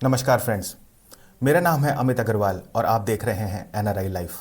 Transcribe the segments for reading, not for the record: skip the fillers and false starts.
नमस्कार फ्रेंड्स, मेरा नाम है अमित अग्रवाल और आप देख रहे हैं NRI life.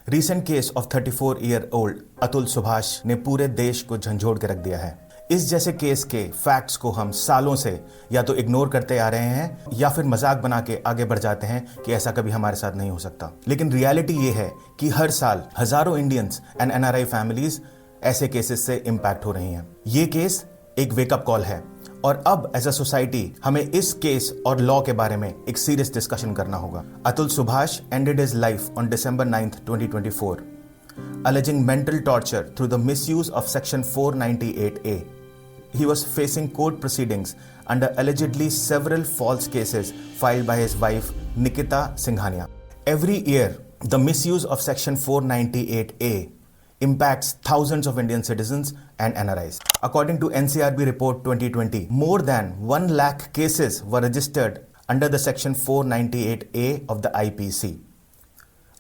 Recent case of 34-year-old Atul Subhash ने पूरे देश को झंझोड़ के रख दिया है। इस जैसे केस के फैक्ट्स को हम सालों से या तो इग्नोर करते आ रहे हैं या फिर मजाक बना के आगे बढ़ जाते हैं कि ऐसा कभी हमारे साथ नहीं हो सकता। लेकिन रियलिटी ये है कि हर साल हजारों इंडियंस एंड एनआरआई फैमिलीज ऐसे केसेस से इंपैक्ट हो रही हैं। ये केस एक वेकअप कॉल है और अब एज अ सोसाइटी हमें इस केस और लॉ के बारे में एक सीरियस डिस्कशन करना होगा। Atul Subhash ended his life on December 9th, 2024, alleging mental torture through the misuse of Section 498A. He was facing court proceedings under allegedly several false cases filed by his wife Nikita Singhania. Every year, the misuse of Section 498A impacts thousands of Indian citizens and NRIs. According to NCRB report 2020, more than 1 lakh cases were registered under the Section 498A of the IPC,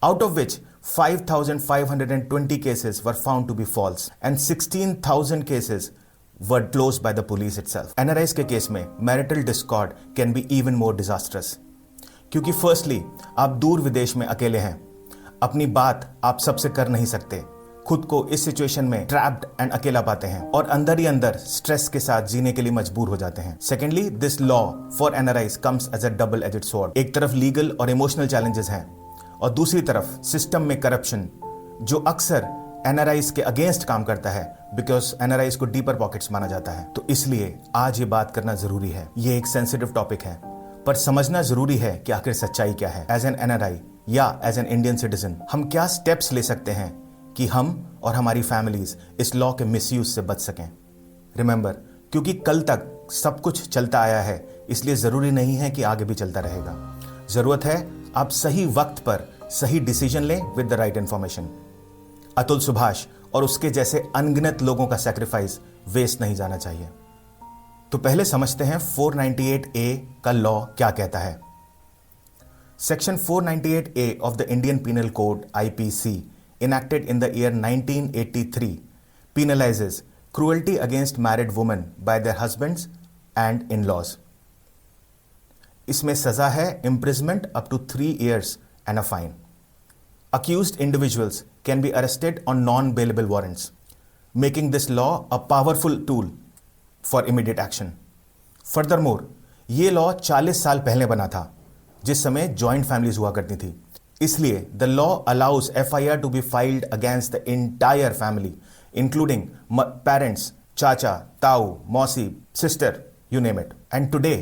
out of which 5,520 cases were found to be false and 16,000 cases were closed by the police itself. NRIs के case में marital discord can be even more disastrous, क्योंकि firstly आप दूर विदेश में अकेले हैं, अपनी बात आप सबसे कर नहीं सकते, खुद को इस सिचुएशन में ट्रैप्ड एंड अकेला पाते हैं और अंदर ही अंदर स्ट्रेस के साथ जीने के लिए मजबूर हो जाते हैं। Secondly, this law for NRIs comes as a double edged sword. एक तरफ लीगल और इमोशनल चैलेंजेस हैं और दूसरी तरफ सिस्टम में करप्शन जो अक्सर एनआरआईज के अगेंस्ट काम करता है, बिकॉज एनआरआईज को डीपर पॉकेट्स माना जाता है। तो इसलिए आज ये बात करना जरूरी है। ये एक सेंसिटिव टॉपिक है, पर समझना जरूरी है कि आखिर सच्चाई क्या है। एज एन एनआरआई या एज एन इंडियन सिटीजन हम क्या स्टेप्स ले सकते हैं कि हम और हमारी फैमिलीज इस लॉ के मिसयूज से बच सकें। रिमेंबर, क्योंकि कल तक सब कुछ चलता आया है, इसलिए जरूरी नहीं है कि आगे भी चलता रहेगा। जरूरत है आप सही वक्त पर सही डिसीजन लें with the right information. Atul Subhash और उसके जैसे अनगिनत लोगों का सैक्रिफाइस वेस्ट नहीं जाना चाहिए। तो पहले समझते हैं 498A का लॉ क्या कहता है। Section 498A of the Indian penal code IPC enacted in the year 1983 penalizes cruelty against married women by their husbands and in-laws. इसमें सजा है imprisonment up to 3 years and a fine. Accused individuals can be arrested on non-bailable warrants, making this law a powerful tool for immediate action. Furthermore, ये law 40 साल पहले बना था, जिस समय जॉइंट फैमिलीज हुआ करती थी। इसलिए the law allows FIR to be filed against the entire family, including parents, चाचा, ताऊ, मौसी, sister, you name it. And today,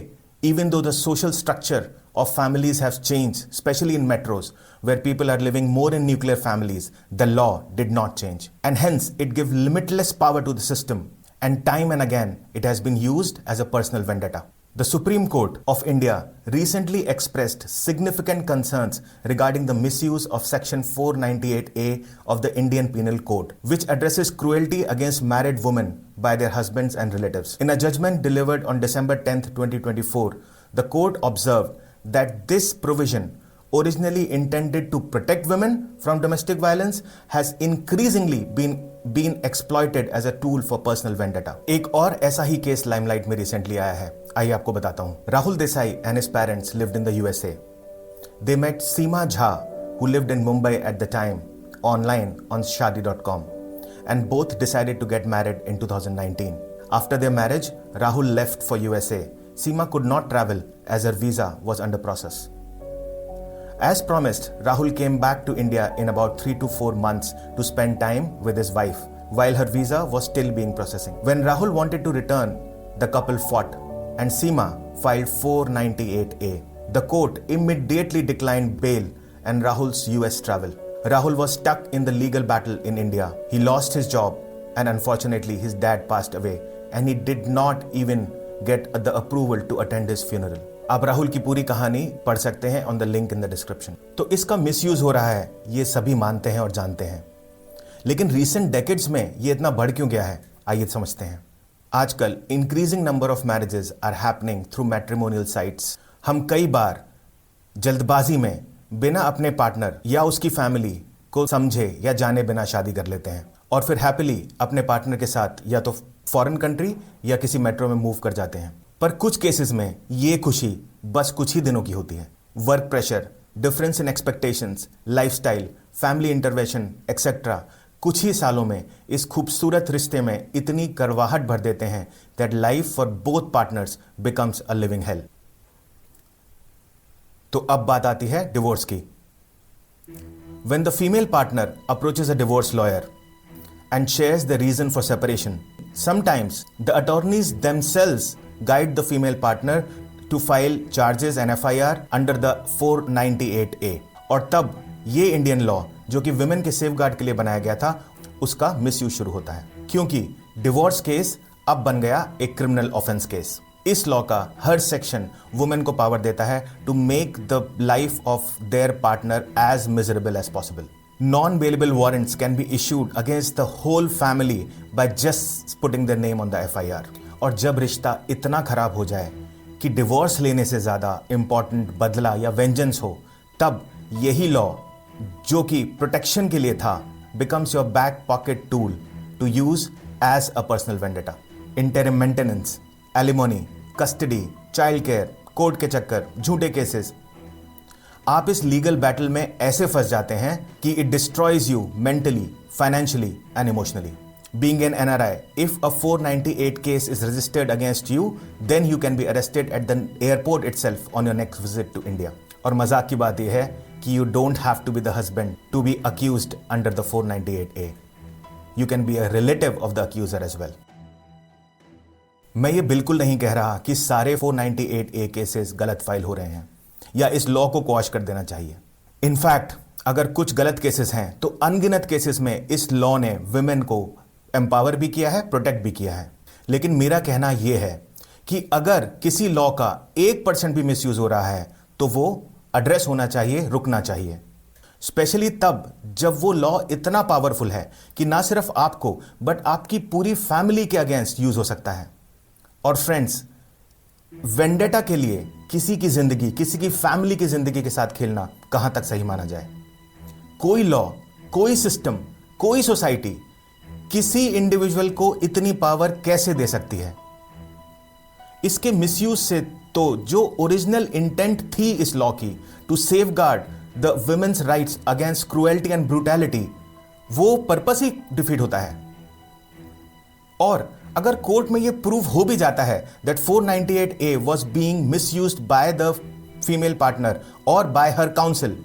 even though the social structure of families has changed, especially in metros, where people are living more in nuclear families, the law did not change. And hence, it gives limitless power to the system. And time and again, it has been used as a personal vendetta. The Supreme Court of India recently expressed significant concerns regarding the misuse of Section 498A of the Indian Penal Code, which addresses cruelty against married women by their husbands and relatives. In a judgment delivered on December 10th, 2024, the court observed that this provision, originally intended to protect women from domestic violence, has increasingly been exploited as a tool for personal vendetta. एक और ऐसा ही case limelight में recently आया है, आइए आपको बताता हूँ। Rahul Desai and his parents lived in the USA. They met Seema Jha, who lived in Mumbai at the time, online on Shaadi.com, and both decided to get married in 2019. After their marriage, Rahul left for USA. Seema could not travel as her visa was under process. As promised, Rahul came back to India in about 3 to 4 months to spend time with his wife, while her visa was still being processing. When Rahul wanted to return, the couple fought, and Seema filed 498A. The court immediately declined bail and Rahul's US travel. Rahul was stuck in the legal battle in India. He lost his job, and unfortunately, his dad passed away, and he did not even get the approval to attend his funeral. आप राहुल की पूरी कहानी पढ़ सकते हैं on the link in the description. तो इसका misuse हो रहा है, ये सभी मानते हैं और जानते हैं, लेकिन रीसेंट डेकेड्स में ये इतना बढ़ क्यों गया है, आइए समझते हैं। आजकल increasing number of marriages are happening through matrimonial sites. हम कई बार जल्दबाजी में बिना अपने पार्टनर या उसकी फैमिली को समझे या जाने बिना शादी कर लेते हैं और फिर हैप्पीली अपने पार्टनर के साथ या तो फॉरेन कंट्री या किसी मेट्रो में मूव कर जाते हैं। पर कुछ केसेस में ये खुशी बस कुछ ही दिनों की होती है। Work pressure, difference in expectations, lifestyle, family intervention etcetera कुछ ही सालों में इस खूबसूरत रिश्ते में इतनी करवाहट भर देते हैं that life for both partners becomes a living hello. तो अब बात आती है डिवोर्स की। When the female partner approaches a divorce lawyer and shares the reason for separation, sometimes the attorneys themselves guide the female partner to file charges and FIR under the 498A। और तब ये Indian law जो कि women के safeguard के लिए बनाया गया था उसका मिसयूज शुरू होता है, क्योंकि डिवोर्स केस अब बन गया एक क्रिमिनल ऑफेंस केस। इस लॉ का हर सेक्शन वुमेन को पावर देता है to make the life of their partner as miserable as possible. Non bailable warrants can be issued against the whole family by just putting their name on the FIR। और जब रिश्ता इतना खराब हो जाए कि डिवोर्स लेने से ज्यादा इंपॉर्टेंट बदला या वेंजेंस हो, तब यही लॉ जो कि प्रोटेक्शन के लिए था becomes your back pocket tool to use as a personal vendetta. Interim maintenance, alimony, custody, child care, court के चक्कर, झूठे केसेस, आप इस लीगल बैटल में ऐसे फंस जाते हैं कि it destroys you mentally, financially and emotionally. Being an NRI, if a 498 case is registered against you, then you can be arrested at the airport itself on your next visit to India। और मजाक की बात यह है कि you don't have to be the husband to be accused under the 498A। You can be a relative of the accuser as well। मैं ये बिल्कुल नहीं कह रहा कि सारे 498A केसेस गलत फाइल हो रहे हैं या इस लॉ को क्वॉश कर देना चाहिए। इनफैक्ट अगर कुछ गलत केसेस हैं तो अनगिनत केसेस में इस लॉ ने विमेन को एम्पावर भी किया है, प्रोटेक्ट भी किया है। लेकिन मेरा कहना यह है कि अगर किसी लॉ का 1% भी मिसयूज हो रहा है तो वो एड्रेस होना चाहिए, रुकना चाहिए। स्पेशली तब जब वो लॉ इतना पावरफुल है कि ना सिर्फ आपको बट आपकी पूरी फैमिली के अगेंस्ट यूज हो सकता है। और फ्रेंड्स, वेंडेटा के लिए किसी की जिंदगी, किसी की फैमिली की जिंदगी के साथ खेलना कहां तक सही माना जाए? कोई लॉ, कोई सिस्टम, कोई सोसाइटी किसी इंडिविजुअल को इतनी पावर कैसे दे सकती है? इसके मिसयूज से तो जो ओरिजिनल इंटेंट थी इस लॉ की, to safeguard the women's rights against cruelty and brutality, वो पर्पस ही डिफीट होता है। और अगर कोर्ट में ये प्रूव हो भी जाता है that 498A was being misused by the female partner और by her counsel,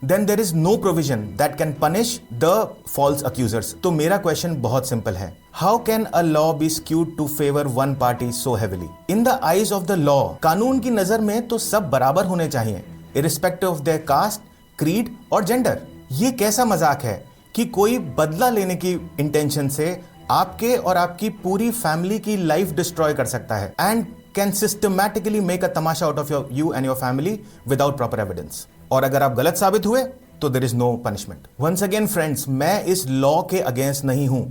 then there is no provision that can punish the false accusers। तो मेरा क्वेश्चन बहुत सिंपल है, how can a law be skewed to favor one party so heavily? In the eyes of the law, कानून की नजर में तो सब बराबर होने चाहिए, irrespective of their caste, creed और gender। ये कैसा मजाक है कि कोई बदला लेने की इंटेंशन से आपके और आपकी पूरी फैमिली की लाइफ डिस्ट्रॉय कर सकता है and can systematically make a तमाशा out of you and your family without proper evidence. और अगर आप गलत साबित हुए तो there is no punishment. Once again friends, मैं इस लॉ के अगेंस्ट नहीं हूं,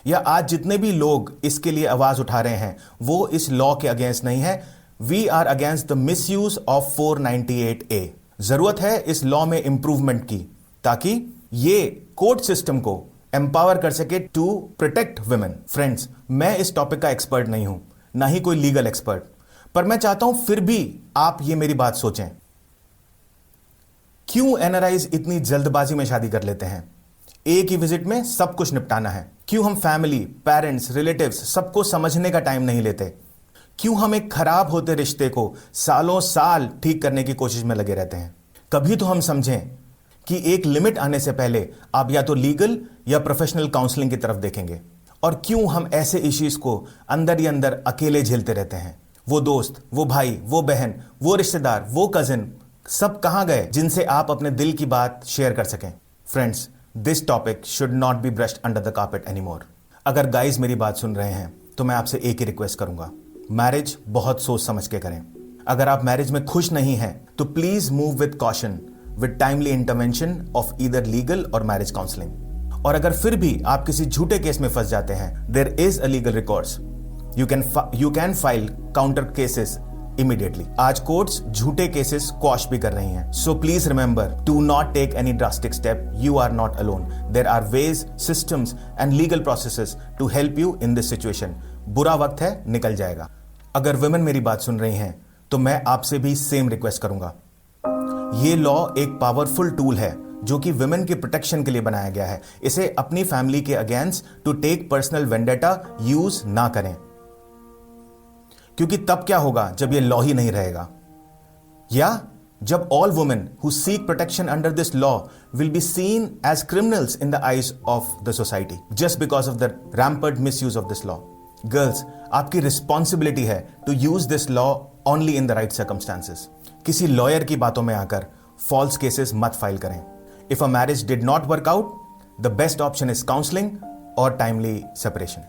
या आज जितने भी लोग इसके लिए आवाज उठा रहे हैं वो इस लॉ के अगेंस्ट नहीं है। We are against the misuse of 498A। जरूरत है इस लॉ में इंप्रूवमेंट की ताकि ये कोर्ट सिस्टम को एम्पावर कर सके टू प्रोटेक्ट वुमेन। फ्रेंड्स, मैं इस टॉपिक का एक्सपर्ट नहीं हूं, ना ही कोई लीगल एक्सपर्ट, पर मैं चाहता हूं फिर भी आप ये मेरी बात सोचें। क्यों एनआरआईज इतनी जल्दबाजी में शादी कर लेते हैं? एक ही विजिट में सब कुछ निपटाना है। क्यों हम फैमिली, पेरेंट्स, रिलेटिव्स सबको समझने का टाइम नहीं लेते? क्यों हम एक खराब होते रिश्ते को सालों साल ठीक करने की कोशिश में लगे रहते हैं? कभी तो हम समझें कि एक लिमिट आने से पहले आप या तो लीगल या प्रोफेशनल काउंसलिंग की तरफ देखेंगे। और क्यों हम ऐसे इश्यूज को अंदर ही अंदर अकेले झेलते रहते हैं? वो दोस्त, वो भाई, वो बहन, वो रिश्तेदार, वो कजिन सब कहां गए जिनसे आप अपने दिल की बात शेयर कर सकें? Friends, this topic should not be brushed under the carpet anymore. अगर गाइज मेरी बात सुन रहे हैं तो मैं आपसे एक ही रिक्वेस्ट करूंगा, मैरिज बहुत सोच समझ के करें। अगर आप मैरिज में खुश नहीं हैं तो please move with caution, with timely intervention of either legal और मैरिज काउंसलिंग। और अगर फिर भी आप किसी झूठे केस में फंस जाते हैं, there is a legal recourse. You can file counter cases immediately. आज कोर्ट्स झूठे केसेस क्वॉश भी कर रही हैं। So please remember, do not take any drastic step. You are not alone. There are ways, systems and legal processes to help you in this situation. बुरा वक्त है, निकल जाएगा। अगर वुमेन मेरी बात सुन रही हैं तो मैं आपसे भी सेम रिक्वेस्ट करूंगा। ये लॉ एक पावरफुल टूल है जो कि वुमेन के प्रोटेक्शन के लिए बनाया गया है। इसे अपनी फैमिली के against to take personal vendetta use ना करें, क्योंकि तब क्या होगा जब ये लॉ ही नहीं रहेगा, या जब all women who seek protection under this law will be seen as criminals in the eyes of the society just because of the rampant misuse of this law. Girls, आपकी रिस्पॉन्सिबिलिटी है to use this law only in the right circumstances. किसी lawyer की बातों में आकर false cases मत file करें। If a marriage did not work out, the best option is counselling और timely separation.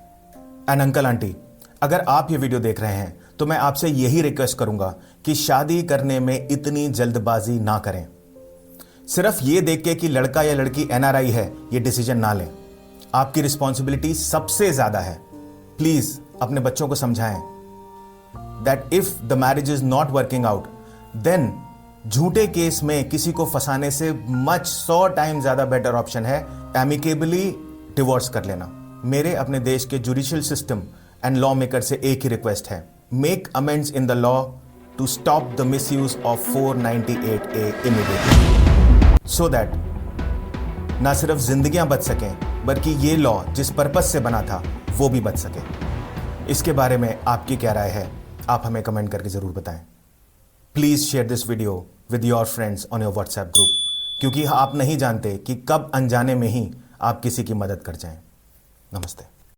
And uncle aunty, अगर आप ये वीडियो देख रहे हैं तो मैं आपसे यही रिक्वेस्ट करूंगा कि शादी करने में इतनी जल्दबाजी ना करें। सिर्फ ये देख के कि लड़का या लड़की एनआरआई है, ये डिसीजन ना लें। आपकी रिस्पॉन्सिबिलिटी सबसे ज्यादा है। प्लीज अपने बच्चों को समझाएं that if the marriage is not working out, then झूठे केस में किसी को फंसाने से मच 100 टाइम ज्यादा बेटर ऑप्शन है एमिकेबली डिवोर्स कर लेना। मेरे अपने देश के judicial system and law maker से एक ही रिक्वेस्ट है, make amends in the law to stop the misuse of 498A immediately, so that ना सिर्फ जिंदगियां बच सकें बल्कि ये लॉ जिस पर्पज से बना था वो भी बच सके। इसके बारे में आपकी क्या राय है, आप हमें कमेंट करके जरूर बताएं। Please share this video with your friends on your WhatsApp group, क्योंकि आप नहीं जानते कि कब अनजाने में ही आप किसी की मदद कर जाएं। नमस्ते।